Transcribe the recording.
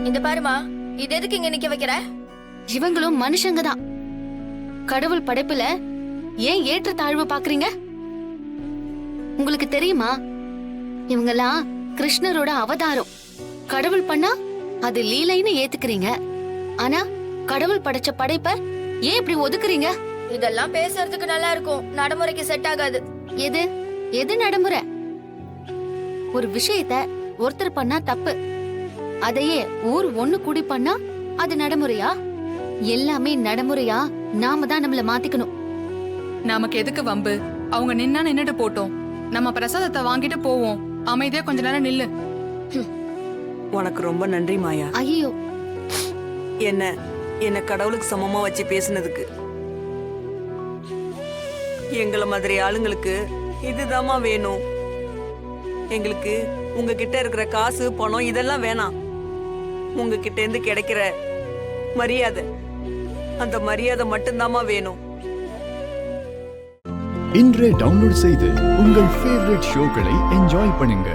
இந்த பாருமா, இது எதுக்கு இங்க நிக்க வைக்கிற? இவங்களும் மனுஷங்க தான். கடவுள் படைப்புல ஏன் ஏற்ற தாழ்வு பாக்குறீங்க? உங்களுக்கு தெரியுமா, இவங்கெல்லாம் கிருஷ்ணரோட அவதாரம். கடவுள் பண்ணா அது லீலைன்னு ஏத்துக்கிறீங்க. ஆனா கடவுள் படைச்ச படைப்ப ஏன் இப்படி ஒதுக்குறீங்க? இதெல்லாம் பேசுறதுக்கு நல்லா இருக்கும், நடைமுறைக்கு செட் ஆகாது. எது எது நடைமுறை? ஒரு விஷயத்த ஒருத்தர் பண்ணா தப்பு, அதையே ஊர் ஒண்ணு கூடி பண்ணா அது நடைமுறையா? எல்லாமே நடைமுறையா நாம தான் நம்மள மாத்திக்கணும். நமக்கு எதுக்கு வம்பு? அவங்க நின்னா நின்னுட்டு போட்டோம். நம்ம பிரசாதத்தை வாங்கிட்டு போவோம். அமைதியா கொஞ்ச நேரம் நில்லு. உனக்கு ரொம்ப நன்றி மாயா. ஐயோ, என்ன கடவுளுக்கு சமமா வச்சு பேசுனதுக்கு. எங்கள மாதிரி ஆளுங்களுக்கு இதுதாம்மா வேணும். எங்களுக்கு உங்ககிட்ட இருக்கிற காசு பணம் இதெல்லாம் வேணாம். உங்ககிட்ட இருந்து கிடைக்கிற மரியாதை, அந்த மரியாதை மட்டும்தாம்மா வேணும். இன்றே டவுன்லோட் செய்து உங்கள் ஃபேவரட் ஷோக்களை என்ஜாய் பண்ணுங்க.